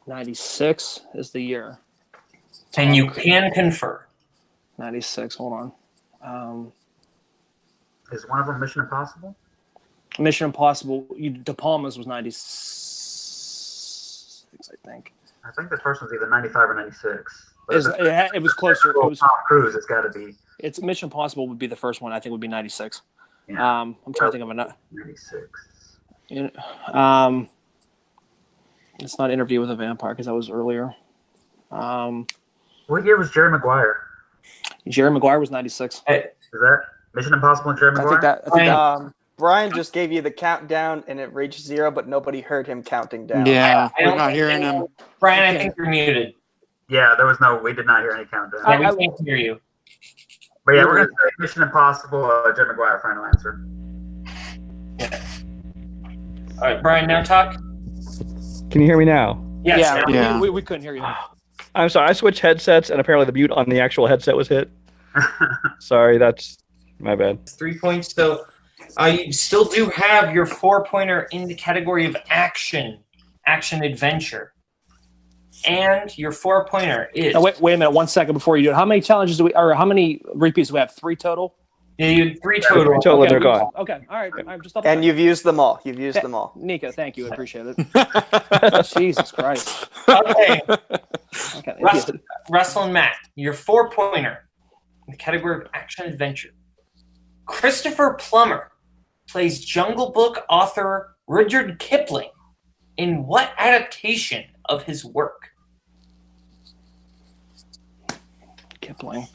Speaker 7: 96 is the year.
Speaker 1: And you can confer.
Speaker 7: 96. Hold on.
Speaker 6: Is one of them Mission Impossible?
Speaker 7: Mission Impossible. De Palma's was 96, I think.
Speaker 6: I think the first one's either 95 or 96. But
Speaker 7: It was closer. It was.
Speaker 6: Tom Cruise. It's got to be.
Speaker 7: It's Mission Impossible would be the first one. I think would be 96.
Speaker 6: Yeah.
Speaker 7: I'm trying to think of another.
Speaker 6: 96.
Speaker 7: It's not Interview with a Vampire because that was earlier.
Speaker 6: What year was Jerry Maguire?
Speaker 7: Jerry Maguire was 96.
Speaker 6: Is that Mission Impossible and Jerry Maguire?
Speaker 3: I think Brian just gave you the countdown and it reached 0, but nobody heard him counting down.
Speaker 4: Yeah,
Speaker 1: I
Speaker 4: we're
Speaker 1: don't
Speaker 4: not
Speaker 1: think
Speaker 4: hearing him.
Speaker 1: Brian, I think you're muted.
Speaker 6: Yeah, there was no. We did not hear any countdown.
Speaker 1: Yeah, we can't hear you.
Speaker 6: But yeah, we're gonna say Mission Impossible. Jerry Maguire. Final answer.
Speaker 1: Yeah. All right, Brian, now talk.
Speaker 8: Can you hear me now?
Speaker 1: Yes.
Speaker 7: Yeah, we couldn't hear you.
Speaker 8: I'm sorry, I switched headsets and apparently the mute on the actual headset was hit. Sorry, that's my bad.
Speaker 1: 3 points. So you still do have your 4-pointer in the category of action adventure. And your 4-pointer is.
Speaker 7: Oh, wait a minute. 1 second before you do it. How many challenges do we, or how many repeats do we have? 3 total?
Speaker 1: Yeah, you had 3 total.
Speaker 8: Three total,
Speaker 7: Okay,
Speaker 8: they're gone.
Speaker 7: Okay, all right. I'm just
Speaker 3: And you've used them all. You've used them all.
Speaker 7: Nico, thank you. I appreciate it. Jesus Christ.
Speaker 1: Okay.
Speaker 7: Okay.
Speaker 1: Russell and Matt, your 4-pointer in the category of action adventure. Christopher Plummer plays Jungle Book author Rudyard Kipling in what adaptation of his work?
Speaker 7: Kipling.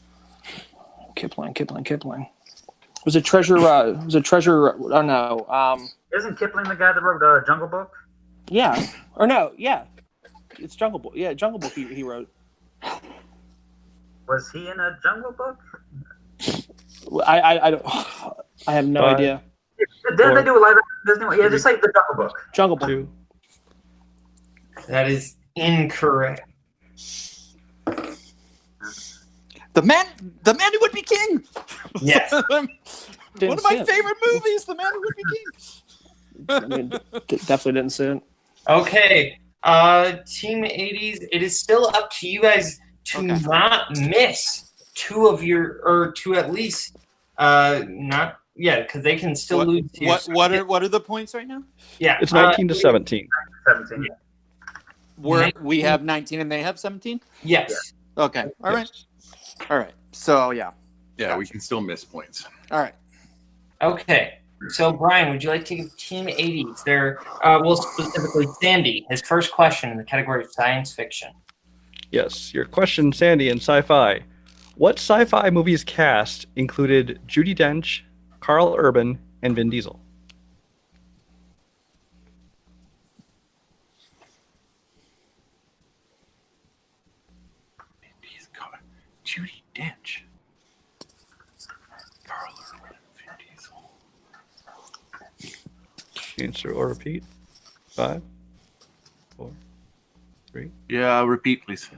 Speaker 7: Was it Treasure? Oh no.
Speaker 6: Isn't Kipling the guy that wrote Jungle Book?
Speaker 7: Yeah. Or no? Yeah. It's Jungle Book. Yeah, Jungle Book. He wrote.
Speaker 6: Was he in a Jungle Book?
Speaker 7: I don't. I have no idea.
Speaker 6: Didn't they do a live Disney one? Yeah, just like the Jungle Book.
Speaker 7: Jungle Book.
Speaker 8: 2.
Speaker 1: That is incorrect.
Speaker 4: The man who would be king.
Speaker 1: Yes.
Speaker 4: One of my favorite movies, The Man Who Would Be King.
Speaker 7: I mean, definitely didn't see it.
Speaker 1: Okay. Team 80s, it is still up to you guys to not miss 2 of your, or to at least not, yeah, because they can still lose.
Speaker 4: What are the points right now?
Speaker 1: Yeah.
Speaker 8: It's 19 to 17.
Speaker 6: 17.
Speaker 4: We have 19 and they have 17?
Speaker 1: Yes.
Speaker 4: Okay. All right. So, yeah.
Speaker 5: Yeah, we can still miss points.
Speaker 4: All right.
Speaker 1: Okay. So, Brian, would you like to give Team 80s their, well, specifically Sandy, his first question in the category of science fiction?
Speaker 8: Yes. Your question, Sandy, in sci-fi. What sci-fi movie's cast included Judi Dench, Carl Urban, and Vin Diesel?
Speaker 5: Judi Dench. Carl Urban, Vin Diesel.
Speaker 8: Answer or repeat? 5, 4, 3.
Speaker 5: Yeah, repeat, please.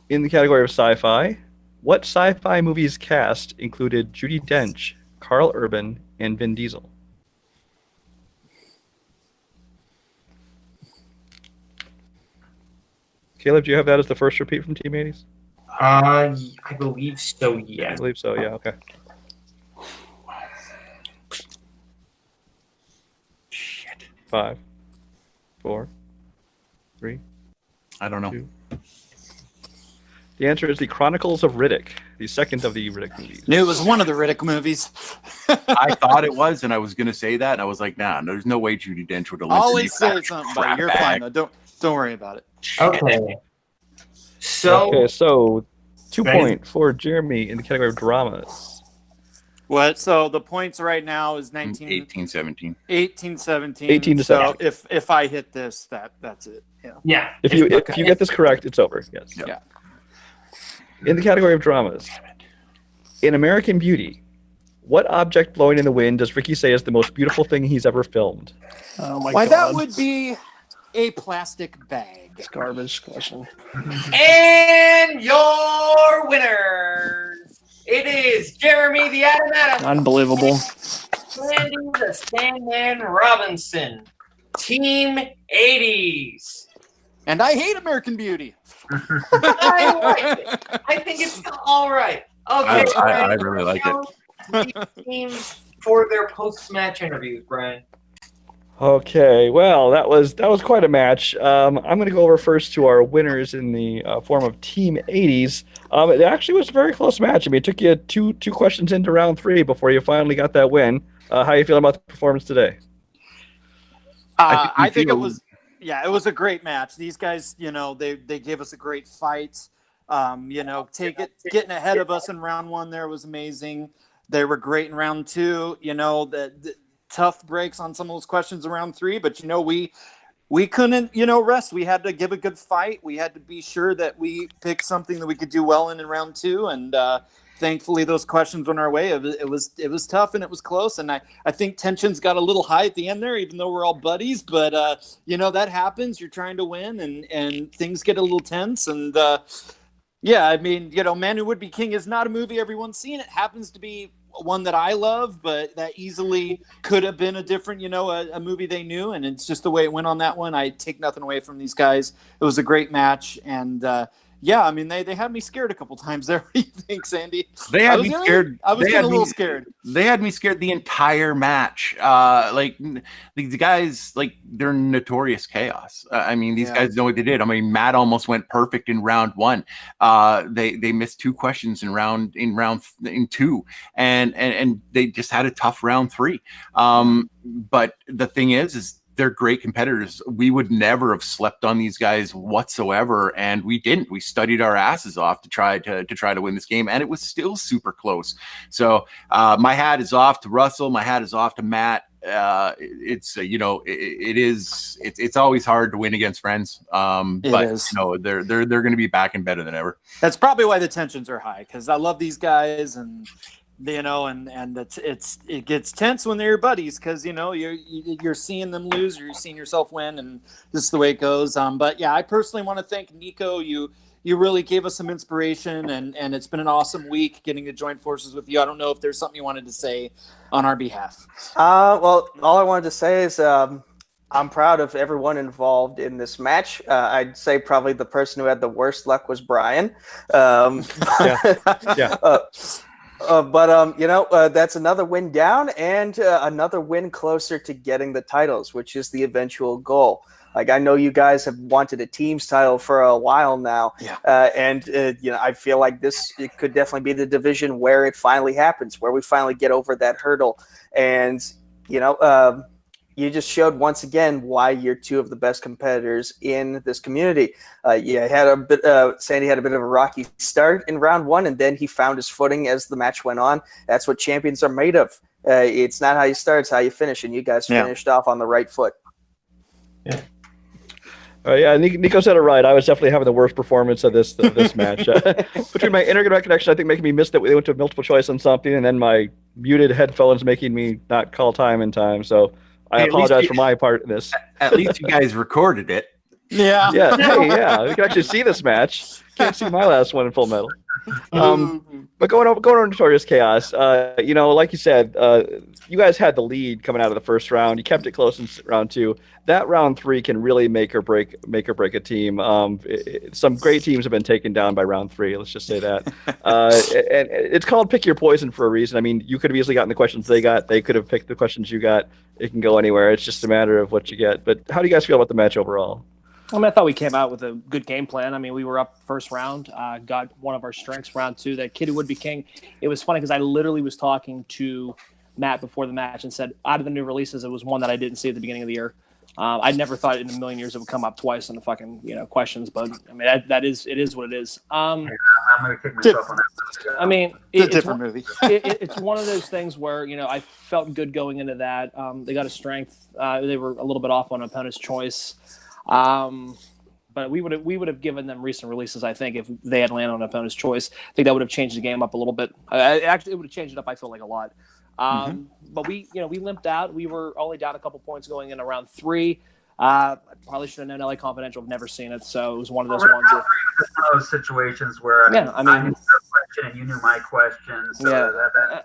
Speaker 8: In the category of sci-fi, what sci-fi movie's cast included Judi Dench, Carl Urban, and Vin Diesel? Caleb, do you have that as the first repeat from Team 80s?
Speaker 1: I believe so, yeah.
Speaker 8: I believe so, yeah, okay.
Speaker 5: Shit.
Speaker 8: 5, 4, 3.
Speaker 5: I don't know.
Speaker 8: 2. The answer is The Chronicles of Riddick, the second of the Riddick movies.
Speaker 4: Knew it was one of the Riddick movies.
Speaker 5: I thought it was, and I was going to say that, and I was like, nah, there's no way Judi Dench would have
Speaker 4: Always say something, but you're fine, though. Don't worry about it.
Speaker 1: Okay. So,
Speaker 8: so 2 point for Jeremy in the category of dramas.
Speaker 4: What? So the points right now is
Speaker 5: 18, 17.
Speaker 4: 18, 17.
Speaker 8: 18 to
Speaker 4: so
Speaker 8: 17.
Speaker 4: if I hit this, that's it. Yeah.
Speaker 1: yeah.
Speaker 8: If you get this correct, it's over. Yes.
Speaker 4: Yeah.
Speaker 8: In the category of dramas, in American Beauty, what object blowing in the wind does Ricky say is the most beautiful thing he's ever filmed?
Speaker 7: Oh my
Speaker 4: Why,
Speaker 7: god.
Speaker 4: that would be a plastic bag.
Speaker 7: It's garbage question.
Speaker 1: And your winners, it is Jeremy the Adam Adams,
Speaker 7: Unbelievable.
Speaker 1: Sandy the Sandman Robinson, Team 80s.
Speaker 4: And I hate American Beauty.
Speaker 1: I like it. I think it's all right. Okay,
Speaker 5: I really like it.
Speaker 1: Teams for their post-match interviews, Brian.
Speaker 8: Okay, well, that was quite a match. I'm going to go over first to our winners in the form of Team 80s. It actually was a very close match. I mean, it took you two questions into round 3 before you finally got that win. How are you feeling about the performance today?
Speaker 4: I think it was a great match. These guys, they gave us a great fight. Getting ahead of us in round 1 there was amazing. They were great in round 2. The tough breaks on some of those questions around 3, but we couldn't rest. We had to give a good fight. We had to be sure that we picked something that we could do well in round 2, and thankfully those questions went our way. It was tough and it was close, and I think tensions got a little high at the end there, even though we're all buddies, but that happens. You're trying to win, and things get a little tense, and Man Who Would Be King is not a movie everyone's seen. It happens to be one that I love, but that easily could have been a different, a movie they knew, and it's just the way it went on that one. I take nothing away from these guys. It was a great match, and they had me scared a couple times there. What do you think, Sandy?
Speaker 5: They had me scared.
Speaker 4: I was getting a little scared.
Speaker 5: They had me scared the entire match. These guys, they're Notorious Chaos. These guys know what they did. Matt almost went perfect in round 1. They missed 2 questions in round 2, and they just had a tough round 3. But the thing is they're great competitors. We would never have slept on these guys whatsoever, and we didn't. We studied our asses off to try to win this game, and it was still super close. So my hat is off to Russell. My hat is off to Matt. It's always hard to win against friends. But they're going to be back and better than ever.
Speaker 4: That's probably why the tensions are high, because I love these guys, and it gets tense when they're your buddies, because you're seeing them lose or you're seeing yourself win, and this is the way it goes. I personally want to thank Nico. You really gave us some inspiration, and it's been an awesome week getting to join forces with you. I don't know if there's something you wanted to say on our behalf.
Speaker 3: Well, all I wanted to say is I'm proud of everyone involved in this match. I'd say probably the person who had the worst luck was Brian. That's another win down and another win closer to getting the titles, which is the eventual goal. I know you guys have wanted a team's title for a while now, I feel like it could definitely be the division where it finally happens, where we finally get over that hurdle. And you just showed once again why you're two of the best competitors in this community. Sandy had a bit of a rocky start in round 1, and then he found his footing as the match went on. That's what champions are made of. It's not how you start, it's how you finish, and you guys finished off on the right foot.
Speaker 8: Yeah. Yeah, Nico said it right. I was definitely having the worst performance of this match. Between my internet connection, I think making me miss that they went to multiple choice on something, and then my muted headphones making me not call time in time. So I apologize for my part in this.
Speaker 5: At least you guys recorded it.
Speaker 4: Yeah.
Speaker 8: Yeah. Hey, yeah. We can actually see this match. Can't see my last one in Full Metal. But going on Notorious Chaos, like you said, you guys had the lead coming out of the first round. You kept it close in round 2. That round 3 can really make or break a team. Some great teams have been taken down by round 3. Let's just say that. And it's called pick your poison for a reason. I mean, you could have easily gotten the questions they got. They could have picked the questions you got. It can go anywhere. It's just a matter of what you get. But how do you guys feel about the match overall?
Speaker 7: I mean, I thought we came out with a good game plan. I mean, we were up first round, got one of our strengths round 2, that Kid Who Would Be King. It was funny because I literally was talking to Matt before the match and said, out of the new releases, it was one that I didn't see at the beginning of the year. I never thought in a million years it would come up twice in the fucking questions, but I mean it is what it is.
Speaker 6: I'm gonna kick myself on that.
Speaker 7: I mean,
Speaker 4: it's a different movie.
Speaker 7: It's one of those things where I felt good going into that. They got a strength. They were a little bit off on opponent's choice. But we would have given them recent releases. I think if they had landed on opponent's choice, I think that would have changed the game up a little bit. Actually, it would have changed it up. I feel like a lot. But we limped out. We were only down a couple points going in around 3. Probably should have known LA Confidential. I've never seen it, so it was one of those ones.
Speaker 6: One of those situations where I knew your question and you knew my question. So that happens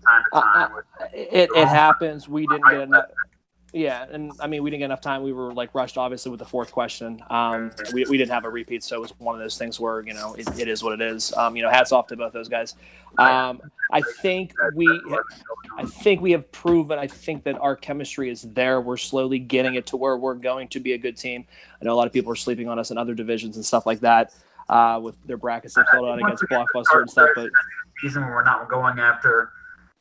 Speaker 6: time to time.
Speaker 7: It happens. We didn't get enough. Yeah, and I mean, we didn't get enough time. We were rushed, obviously, with the 4th question. We didn't have a repeat, so it was one of those things where it is what it is. Hats off to both those guys. I think we have proven. I think that our chemistry is there. We're slowly getting it to where we're going to be a good team. I know a lot of people are sleeping on us in other divisions and stuff like that with their brackets they filled out against Blockbuster and stuff. But
Speaker 6: reason we're not going after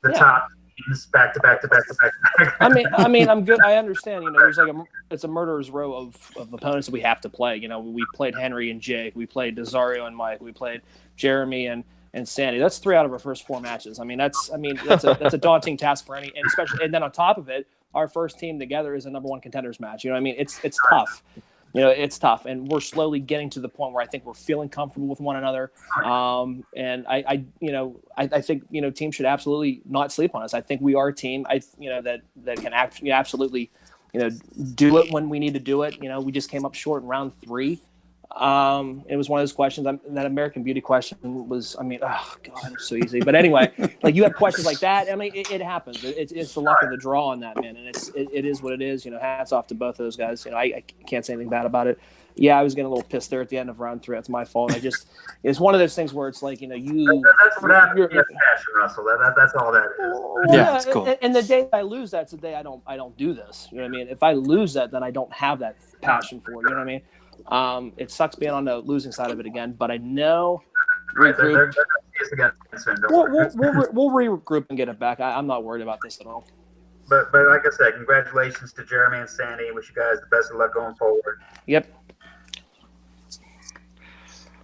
Speaker 6: the top. Back to back.
Speaker 7: I mean, I'm good. I understand. There's it's a murderer's row of opponents that we have to play. We played Henry and Jake. We played Desario and Mike. We played Jeremy and Sandy. That's 3 out of our first 4 matches. That's a daunting task for any, and especially, and then on top of it, our first team together is a number 1 contenders match. It's tough. It's tough, and we're slowly getting to the point where I think we're feeling comfortable with one another. And I think teams should absolutely not sleep on us. I think we are a team. That can absolutely do it when we need to do it. We just came up short in round 3. It was one of those questions. That American Beauty question was. Oh God, it's so easy. But anyway, you have questions like that. It happens. It's the luck of the draw on that, man. And it is what it is. Hats off to both of those guys. I can't say anything bad about it. Yeah, I was getting a little pissed there at the end of round 3. That's my fault. It's one of those things where it's like
Speaker 6: That's what happens. Passion, Russell. That's all that is.
Speaker 7: Yeah, it's cool. And the day I lose, that's the day I don't do this. You know what I mean? If I lose that, then I don't have that passion for it. You know what I mean? It sucks being on the losing side of it again, but I know we'll regroup and get it back. I'm not worried about this at all.
Speaker 6: But like I said, congratulations to Jeremy and Sandy. Wish you guys the best of luck going forward.
Speaker 7: Yep.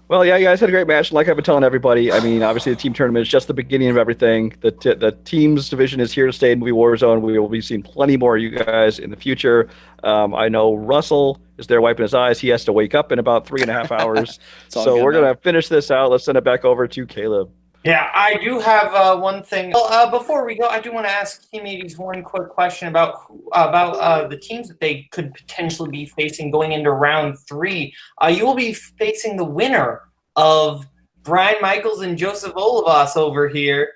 Speaker 8: Well, yeah, you guys had a great match. Like I've been telling everybody, obviously the team tournament is just the beginning of everything. The teams division is here to stay in Movie Warzone. We will be seeing plenty more of you guys in the future. I know Russell is there wiping his eyes. He has to wake up in about 3.5 hours. So we're going to finish this out. Let's send it back over to Kaleb.
Speaker 1: Yeah, I do have one thing. Well, before we go, I do want to ask Team 80's one quick question about the teams that they could potentially be facing going into round 3. You will be facing the winner of Brian Michaels and Joseph Olivas over here,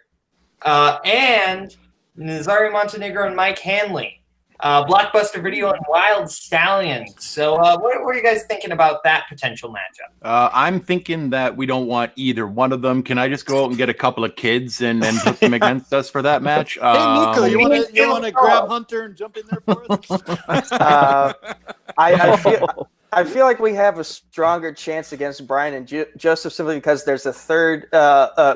Speaker 1: and Nazari Montenegro and Mike Hanley. Blockbuster Video and Wild Stallions. So what are you guys thinking about that potential matchup?
Speaker 5: I'm thinking that we don't want either one of them. Can I just go out and get a couple of kids and put them against us for that match?
Speaker 4: Hey, Nico, you want to grab Hunter and jump in there for us?
Speaker 3: I feel I feel like we have a stronger chance against Brian and Joseph simply because there's a third.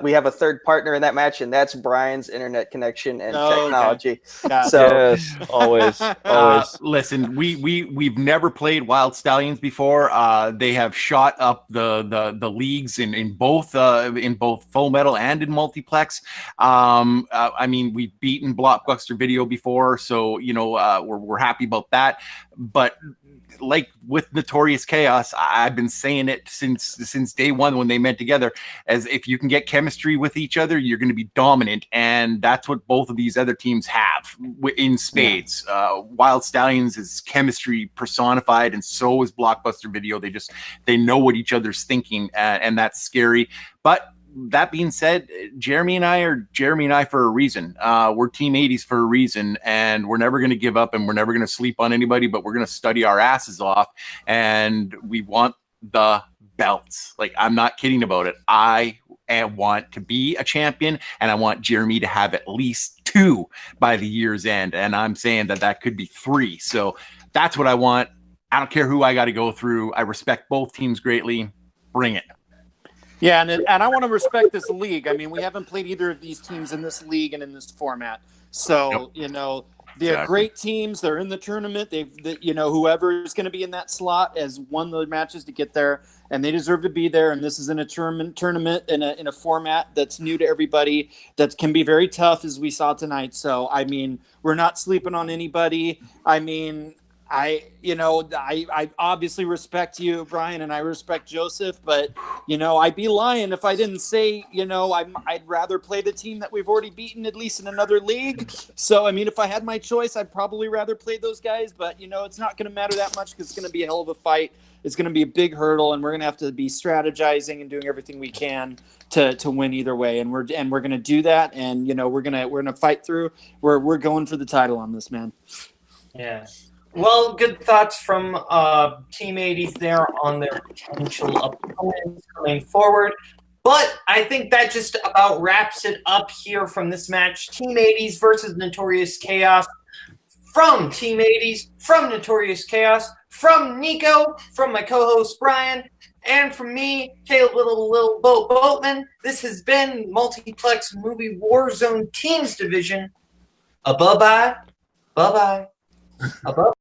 Speaker 3: We have a third partner in that match, and that's Brian's internet connection and technology.
Speaker 4: Gotcha.
Speaker 3: So
Speaker 8: Yes, always, always.
Speaker 5: Listen, we've never played Wild Stallions before. They have shot up the leagues in both Full Metal and in Multiplex. I mean, we've beaten Blockbuster Video before, so we're happy about that. But like with Notorious Chaos, I've been saying it since day one when they met together, as if you can get chemistry with each other, you're going to be dominant, and that's what both of these other teams have in spades. Yeah. Wild Stallions is chemistry personified, and so is Blockbuster Video. They know what each other's thinking, and that's scary. But that being said, Jeremy and I are Jeremy and I for a reason. We're Team 80's for a reason, and we're never going to give up, and we're never going to sleep on anybody, but we're going to study our asses off, and we want the belts. Like, I'm not kidding about it. I want to be a champion, and I want Jeremy to have at least 2 by the year's end, and I'm saying that could be 3. So that's what I want. I don't care who I got to go through. I respect both teams greatly. Bring it.
Speaker 4: Yeah, and I want to respect this league. I mean, we haven't played either of these teams in this league and in this format. So, they're great teams. They're in the tournament. Whoever is going to be in that slot has won the matches to get there, and they deserve to be there. And this is in a tournament in a format that's new to everybody, that can be very tough, as we saw tonight. So, I mean, we're not sleeping on anybody. I mean, I obviously respect you, Brian, and I respect Joseph, but, I'd be lying if I didn't say, I'd rather play the team that we've already beaten, at least in another league. So, I mean, if I had my choice, I'd probably rather play those guys, but, it's not going to matter that much because it's going to be a hell of a fight. It's going to be a big hurdle, and we're going to have to be strategizing and doing everything we can to win either way. And we're going to do that. And, we're going to fight through. We're going for the title on this, man.
Speaker 1: Yeah. Well, good thoughts from Team 80's there on their potential opponents going forward. But I think that just about wraps it up here from this match. Team 80's versus Notorious Chaos. From Team 80's, from Notorious Chaos, from Nico, from my co-host Brian, and from me, Kaleb Little Boatman. This has been Multiplex Movie Warzone Teams Division. Bye-bye. Bye-bye. Bye-bye.